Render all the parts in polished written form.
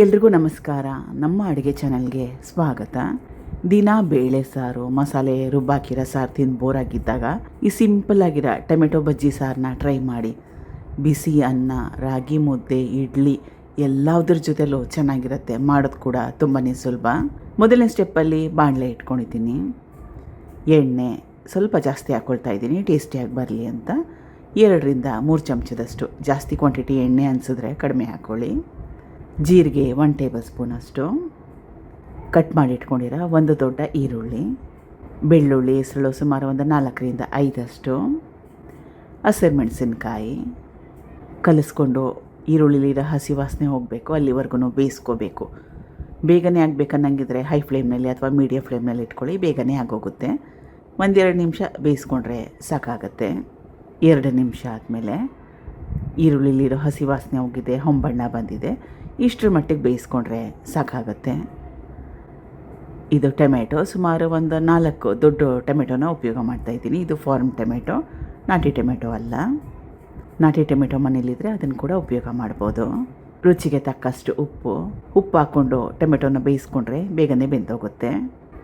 ಎಲ್ರಿಗೂ ನಮಸ್ಕಾರ. ನಮ್ಮ ಅಡುಗೆ ಚಾನಲ್ಗೆ ಸ್ವಾಗತ. ದಿನ ಬೇಳೆ ಸಾರು, ಮಸಾಲೆ ರುಬ್ಬಾಕಿರೋ ಸಾರು ತಿಂದು ಬೋರಾಗಿದ್ದಾಗ ಈ ಸಿಂಪಲ್ಲಾಗಿರೋ ಟೊಮೆಟೊ ಬಜ್ಜಿ ಸಾರನ್ನ ಟ್ರೈ ಮಾಡಿ. ಬಿಸಿ ಅನ್ನ, ರಾಗಿ ಮುದ್ದೆ, ಇಡ್ಲಿ ಎಲ್ಲದ್ರ ಜೊತೆಲೂ ಚೆನ್ನಾಗಿರುತ್ತೆ. ಮಾಡೋದು ಕೂಡ ತುಂಬಾ ಸುಲಭ. ಮೊದಲನೇ ಸ್ಟೆಪ್ಪಲ್ಲಿ ಬಾಣಲೆ ಇಟ್ಕೊಂಡಿದ್ದೀನಿ. ಎಣ್ಣೆ ಸ್ವಲ್ಪ ಜಾಸ್ತಿ ಹಾಕ್ಕೊಳ್ತಾ ಇದ್ದೀನಿ, ಟೇಸ್ಟಿಯಾಗಿ ಬರಲಿ ಅಂತ. 2ರಿಂದ 3 ಚಮಚದಷ್ಟು. ಜಾಸ್ತಿ ಕ್ವಾಂಟಿಟಿ ಎಣ್ಣೆ ಅನಿಸಿದ್ರೆ ಕಡಿಮೆ ಹಾಕ್ಕೊಳ್ಳಿ. ಜೀರಿಗೆ 1 ಟೇಬಲ್ ಸ್ಪೂನಷ್ಟು, ಕಟ್ ಮಾಡಿ ಇಟ್ಕೊಂಡಿರೋ 1 ದೊಡ್ಡ ಈರುಳ್ಳಿ, ಬೆಳ್ಳುಳ್ಳಿ ಹೆಸರು ಸುಮಾರು ಒಂದು 4ರಿಂದ 5 ಹಸಿರು ಮೆಣಸಿನ್ಕಾಯಿ ಕಲಿಸ್ಕೊಂಡು ಈರುಳ್ಳಿಲಿರೋ ಹಸಿ ವಾಸನೆ ಹೋಗಬೇಕು, ಅಲ್ಲಿವರೆಗೂ ಬೇಯಿಸ್ಕೋಬೇಕು. ಬೇಗನೆ ಆಗಬೇಕನ್ನಂಗಿದ್ರೆ ಹೈ ಫ್ಲೇಮ್ನಲ್ಲಿ ಅಥವಾ ಮೀಡಿಯಮ್ ಫ್ಲೇಮ್ನಲ್ಲಿ ಇಟ್ಕೊಳ್ಳಿ, ಬೇಗನೆ ಆಗೋಗುತ್ತೆ. 1-2 ನಿಮಿಷ ಬೇಯಿಸ್ಕೊಂಡ್ರೆ ಸಾಕಾಗತ್ತೆ. 2 ನಿಮಿಷ ಆದಮೇಲೆ ಈರುಳ್ಳಿಲಿರೋ ಹಸಿ ವಾಸನೆ ಹೋಗಿದೆ, ಹೊಂಬಣ್ಣ ಬಂದಿದೆ, ಇಷ್ಟರ ಮಟ್ಟಿಗೆ ಬೇಯಿಸ್ಕೊಂಡ್ರೆ ಸಾಕಾಗತ್ತೆ. ಇದು ಟೊಮೆಟೊ ಸುಮಾರು ಒಂದು 4 ದೊಡ್ಡ ಟೊಮೆಟೊನ ಉಪಯೋಗ ಮಾಡ್ತಾಯಿದ್ದೀನಿ. ಇದು ಫಾರ್ಮ್ ಟೊಮೆಟೊ, ನಾಟಿ ಟೊಮೆಟೊ ಅಲ್ಲ. ನಾಟಿ ಟೊಮೆಟೊ ಮನೇಲಿದ್ದರೆ ಅದನ್ನು ಕೂಡ ಉಪಯೋಗ ಮಾಡ್ಬೋದು. ರುಚಿಗೆ ತಕ್ಕಷ್ಟು ಉಪ್ಪು ಹಾಕ್ಕೊಂಡು ಟೊಮೆಟೊನ ಬೇಯಿಸ್ಕೊಂಡ್ರೆ ಬೇಗನೆ ಬೆಂದೋಗುತ್ತೆ.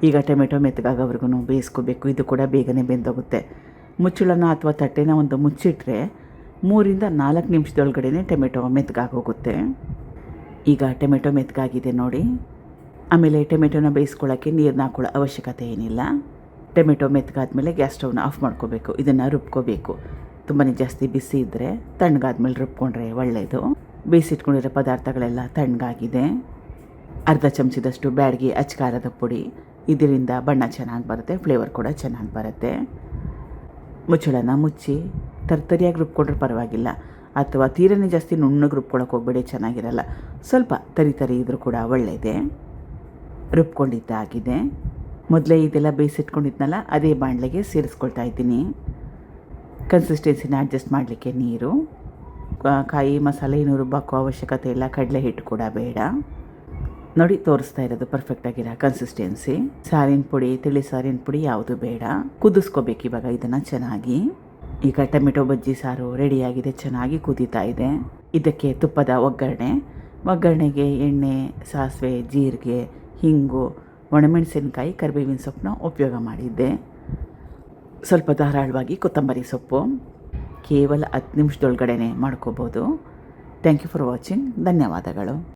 ಈಗ ಟೊಮೆಟೊ ಮೆತ್ತಗಾಗೋವರೆಗೂ ಬೇಯಿಸ್ಕೋಬೇಕು. ಇದು ಕೂಡ ಬೇಗನೆ ಬೆಂದೋಗುತ್ತೆ. ಮುಚ್ಚಳನ ಅಥವಾ ತಟ್ಟೆನ ಒಂದು ಮುಚ್ಚಿಟ್ರೆ 3ರಿಂದ 4 ನಿಮಿಷದೊಳಗಡೆ ಟೊಮೆಟೊ ಮೆತ್ತಗಾಗೋಗುತ್ತೆ. ಈಗ ಟೊಮೆಟೊ ಮೆತ್ತಗಾಗಿದೆ ನೋಡಿ. ಆಮೇಲೆ ಟೊಮೆಟೊನ ಬೇಯಿಸ್ಕೊಳ್ಳೋಕ್ಕೆ ನೀರನ್ನ ಹಾಕೊಳ್ಳೋ ಅವಶ್ಯಕತೆ ಏನಿಲ್ಲ. ಟೊಮೆಟೊ ಮೆತ್ತಗಾದ್ಮೇಲೆ ಗ್ಯಾಸ್ ಸ್ಟವ್ನ ಆಫ್ ಮಾಡ್ಕೋಬೇಕು. ಇದನ್ನು ರುಬ್ಕೋಬೇಕು. ತುಂಬಾ ಜಾಸ್ತಿ ಬಿಸಿ ಇದ್ದರೆ ತಣ್ಣಗಾದ್ಮೇಲೆ ರುಬ್ಕೊಂಡ್ರೆ ಒಳ್ಳೆಯದು. ಬೇಯಿಸಿಟ್ಕೊಂಡಿರೋ ಪದಾರ್ಥಗಳೆಲ್ಲ ತಣ್ಣಗಾಗಿದೆ. ಅರ್ಧ ಚಮಚದಷ್ಟು ಬ್ಯಾಡಗಿ ಅಚ್ಕಾರದ ಪುಡಿ. ಇದರಿಂದ ಬಣ್ಣ ಚೆನ್ನಾಗಿ ಬರುತ್ತೆ, ಫ್ಲೇವರ್ ಕೂಡ ಚೆನ್ನಾಗಿ ಬರುತ್ತೆ. ಮುಚ್ಚಳನ ಮುಚ್ಚಿ ತರ್ತರಿಯಾಗಿ ರುಬ್ಕೊಂಡ್ರೆ ಪರವಾಗಿಲ್ಲ, ಅಥವಾ ತೀರನೇ ಜಾಸ್ತಿ ನುಣ್ಣಗೆ ರುಬ್ಕೊಳ್ಳೋಕೆ ಹೋಗ್ಬೇಡಿ, ಚೆನ್ನಾಗಿರಲ್ಲ. ಸ್ವಲ್ಪ ತರಿ ಇದ್ರೂ ಕೂಡ ಒಳ್ಳೆಯದೇ. ರುಬ್ಕೊಂಡಿದ್ದಾಗಿದೆ. ಮೊದಲೇ ಇದೆಲ್ಲ ಬೇಯಿಸಿಟ್ಕೊಂಡಿದ್ನಲ್ಲ, ಅದೇ ಬಾಣಲೆಗೆ ಸೇರಿಸ್ಕೊಳ್ತಾ ಇದ್ದೀನಿ. ಕನ್ಸಿಸ್ಟೆನ್ಸಿನ ಅಡ್ಜಸ್ಟ್ ಮಾಡಲಿಕ್ಕೆ ನೀರು, ಕಾಯಿ ಮಸಾಲೆ ಏನು ರುಬ್ಬಾಕೋ ಅವಶ್ಯಕತೆ ಇಲ್ಲ, ಕಡಲೆ ಹಿಟ್ಟು ಕೂಡ ಬೇಡ. ನೋಡಿ, ತೋರಿಸ್ತಾ ಇರೋದು ಪರ್ಫೆಕ್ಟಾಗಿರೋ ಕನ್ಸಿಸ್ಟೆನ್ಸಿ. ಸಾರಿನ ಪುಡಿ, ತಿಳಿ ಸಾರಿನ ಪುಡಿ ಯಾವುದು ಬೇಡ. ಕುದಿಸ್ಕೋಬೇಕು ಇವಾಗ ಇದನ್ನು ಚೆನ್ನಾಗಿ. ಈಗ ಟೊಮೆಟೊ ಬಜ್ಜಿ ಸಾರು ರೆಡಿಯಾಗಿದೆ, ಚೆನ್ನಾಗಿ ಕುದೀತಾ ಇದೆ. ಇದಕ್ಕೆ ತುಪ್ಪದ ಒಗ್ಗರಣೆಗೆ ಎಣ್ಣೆ, ಸಾಸಿವೆ, ಜೀರಿಗೆ, ಹಿಂಗು, ಒಣಮೆಣಸಿನ್ಕಾಯಿ, ಕರಿಬೇವಿನ ಸೊಪ್ಪನ್ನ ಉಪಯೋಗ ಮಾಡಿದ್ದೆ. ಸ್ವಲ್ಪ ಧಾರಾಳವಾಗಿ ಕೊತ್ತಂಬರಿ ಸೊಪ್ಪು. ಕೇವಲ 10 ನಿಮಿಷದೊಳಗಡೆ ಮಾಡ್ಕೋಬೋದು. Thank you for watching. ಧನ್ಯವಾದಗಳು.